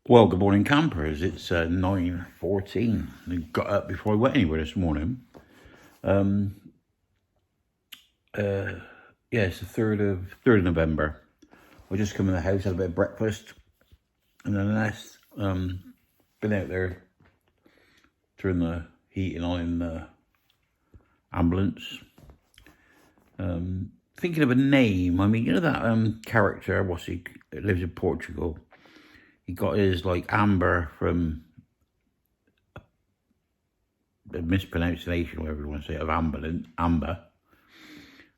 Well, good morning, campers. It's 9:14. I got up before I went anywhere this morning. Yeah, it's the third of November. I just come in the house, had a bit of breakfast, and then been out there turning the heating on in the ambulance. Thinking of a name. I mean, you know that character. Lives in Portugal. He got his Amber from the mispronunciation, whatever you want to say, of Amber,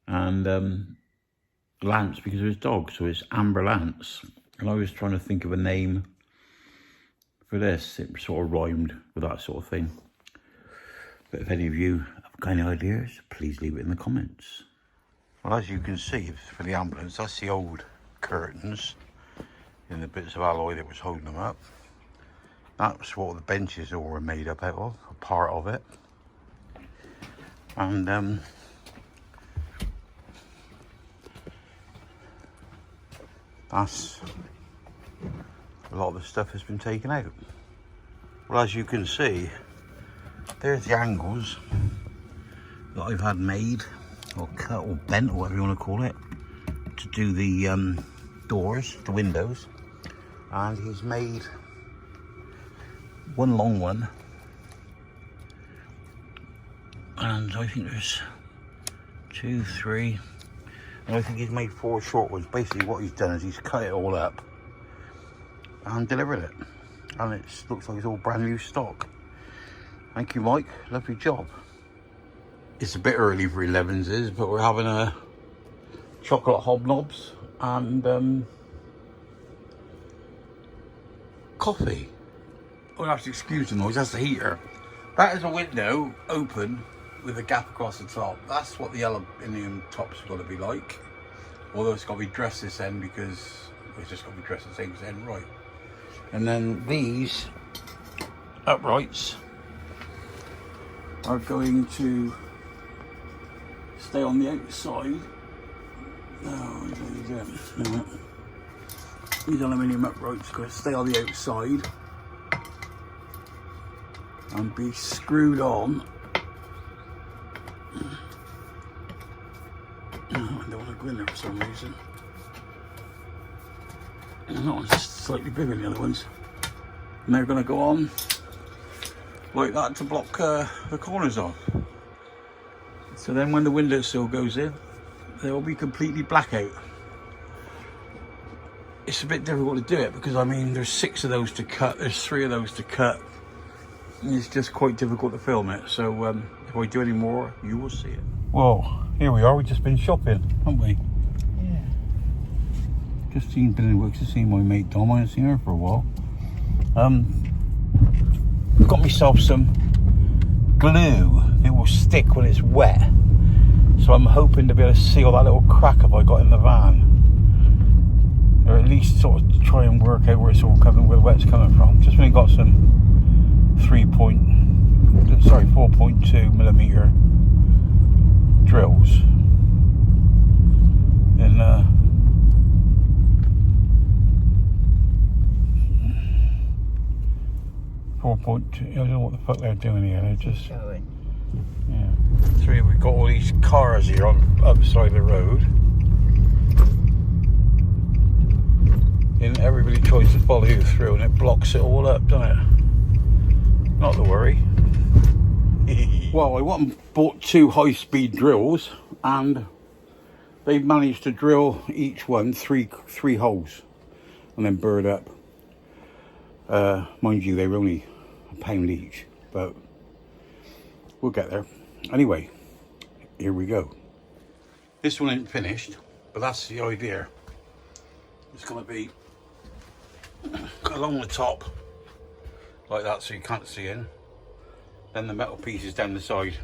and Lance because of his dog, so it's Amber Lance. And I was trying to think of a name for this. It sort of rhymed with that sort of thing. But if any of you have any ideas, please leave it in the comments. Well, as you can see, for the ambulance, that's the old curtains in the bits of alloy that was holding them up. That's what the benches all were made up out of, a part of it. And that's a lot of the stuff has been taken out. Well, as you can see, there's the angles that I've had made or cut or bent or whatever you want to call it to do the doors, the windows. And he's made one long one, and I think there's 2, 3, and I think he's made 4 short ones. Basically what he's done is he's cut it all up and delivered it, and it looks like it's all brand new stock. Thank you, Mike, lovely job. It's a bit early for 11s, but we're having a chocolate hobnobs and coffee. Well, have to excuse the noise, that's the heater. That is a window open with a gap across the top. That's what the aluminium top's got to be like. Although it's got to be dressed this end because it's just got to be dressed the same as end, right? And then these uprights are going to stay on the outside. No, these aluminium uprights are going to stay on the outside and be screwed on. I don't want to go in there for some reason. And that one's just slightly bigger than the other ones. And they're going to go on like that to block the corners off. So then when the windowsill goes in, they'll be completely blackout. It's a bit difficult to do it because, I mean, there's 6 of those to cut, there's 3 of those to cut. It's just quite difficult to film it, so if I do any more, you will see it. Well, here we are. We've just been shopping, haven't we? Yeah. Just been in the works to see my mate Dom. I haven't seen her for a while. Got myself some glue. It will stick when it's wet, so I'm hoping to be able to seal that little crack I got in the van, or at least sort of try and work out where it's all coming, where the wet's coming from. Just when got some 4.2 millimeter drills in 4.2. I don't know what the fuck they're doing here. They're just Going. yeah. So we've got all these cars here on upside the road, and everybody tries to follow you through, and it blocks it all up, doesn't it? Not to worry. Well, I went and bought 2 high-speed drills, and they've managed to drill each one three holes and then burr it up. Mind you, they were only £1 each, but we'll get there. Anyway, here we go. This one ain't finished, but that's the idea. It's going to be along the top like that, so you can't see in. Then the metal pieces down the side.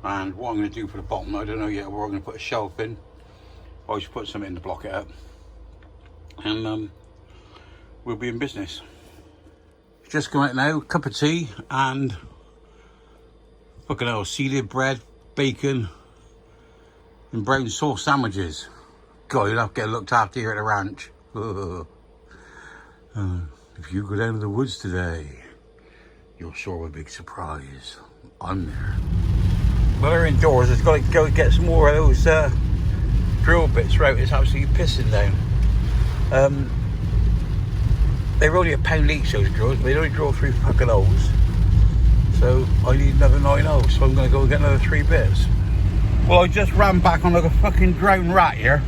And what I'm going to do for the bottom, I don't know yet. We're going to put a shelf in. I'll just put something in to block it up, and we'll be in business. Just come out now, cup of tea, and fucking hell, seeded bread, bacon, and brown sauce sandwiches. God, you'll have to get looked after here at the ranch. If you go down to the woods today, you'll sure have a big surprise. I'm there. Well, they're indoors. I've got to go get some more of those drill bits out. It's absolutely pissing down. They were only £1 each, those drills, but they only drill 3 fucking holes. So I need another 9 holes, so I'm going to go and get another 3 bits. Well, I just ran back on like a fucking drowned rat here.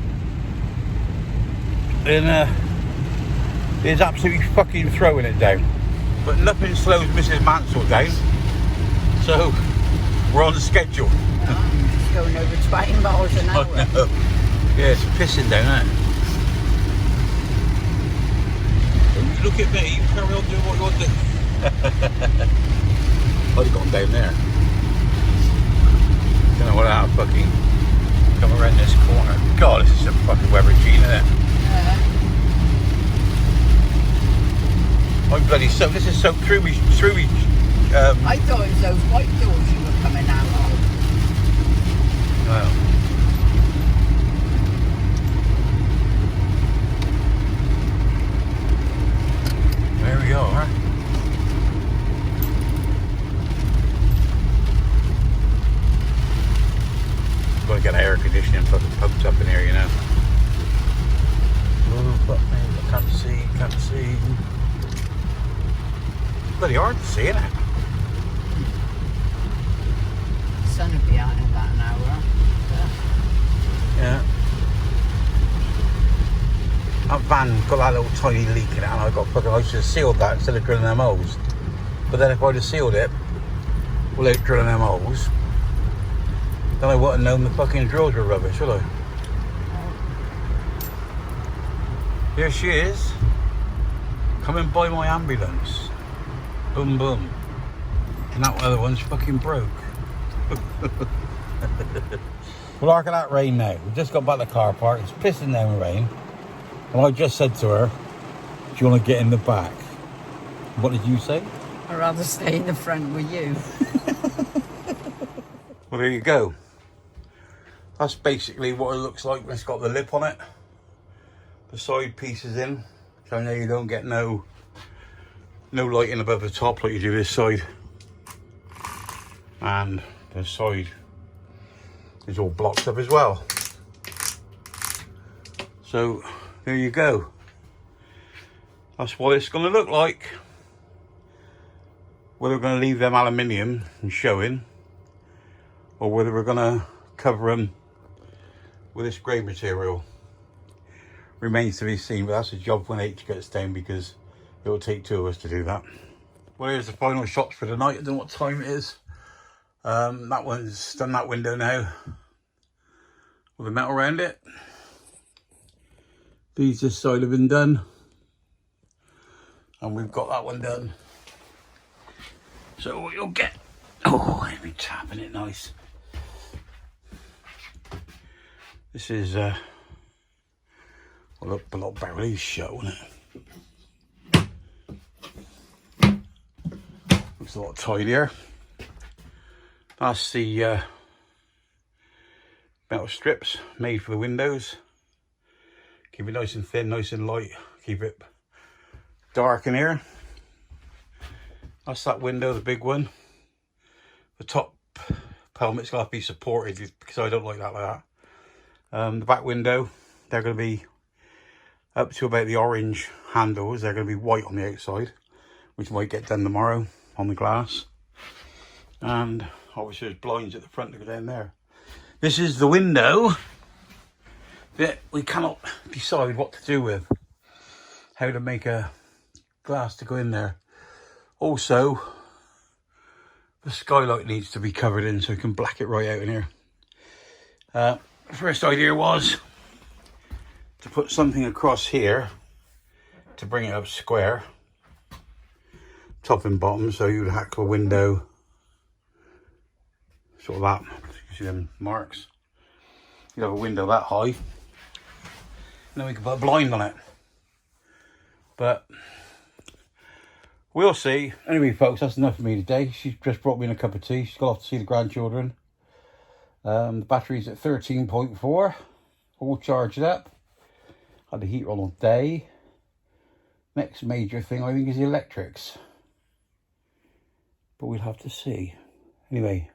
And it's absolutely fucking throwing it down. But nothing slows Mrs. Mansell down. So we're on the schedule. I'm just going over 20 miles an hour. Yeah, it's pissing down, isn't it? Look at me, you carry on doing what you want to do. I'd have gone down there. Don't know what that fucking come around this corner. God, this is a fucking Weber Gene, isn't it? I'm bloody soaked. This is soaked through me. I thought it was those white doors you were coming out of. Wow. There we are. Got to get air conditioning fucking pumped up in here, you know. Oh, fuck me. I can't see. Bloody hard to see, isn't it? The sun will be out in about an hour. Yeah. That van got that little tiny leak in it, and I should have sealed that instead of drilling them holes. But then if I'd have sealed it without drilling them holes, then I wouldn't have known the fucking drills were rubbish, would I? Here she is, coming by my ambulance. Boom, boom. And that other one's fucking broke. Well, look at that rain now. We just got back to the car park. It's pissing down rain. And I just said to her, do you want to get in the back? What did you say? I'd rather stay in the front with you. Well, there you go. That's basically what it looks like when it's got the lip on it. The side pieces in. So now you don't get no lighting above the top like you do this side. And the side is all blocked up as well. So there you go. That's what it's going to look like. Whether we're going to leave them aluminium and showing, or whether we're going to cover them with this grey material, remains to be seen. But that's a job when H gets down, because it will take 2 of us to do that. Well, here's the final shots for the night. I don't know what time it is. That one's done that window now with the metal around it. These this side have been done, and we've got that one done. So what you'll get, oh, I've been tapping it nice. This is well, look, a lot better these show, isn't it? Looks a lot tidier. That's the metal strips made for the windows. Keep it nice and thin, nice and light. Keep it dark in here. That's that window, the big one. The top pelmet's got to be supported, because I don't like that. The back window, they're going to be up to about the orange handles. They're going to be white on the outside, which might get done tomorrow on the glass. And obviously there's blinds at the front to go down there. This is the window that we cannot decide what to do with. How to make a glass to go in there. Also, the skylight needs to be covered in so we can black it right out in here. The first idea was to put something across here to bring it up square, top and bottom, so you'd hack a window, sort of that. You see them marks? You'd have a window that high, and then we could put a blind on it. But we'll see. Anyway, folks, that's enough for me today. She's just brought me in a cup of tea. She's got off to see the grandchildren. The battery's at 13.4, all charged up. Had the heater on all day. Next major thing, I think, is the electrics. But we'll have to see. Anyway,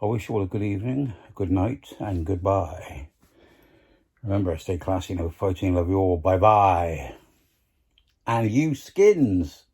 I wish you all a good evening, good night, and goodbye. Remember, stay classy, no fighting, love you all. Bye-bye. And you skins.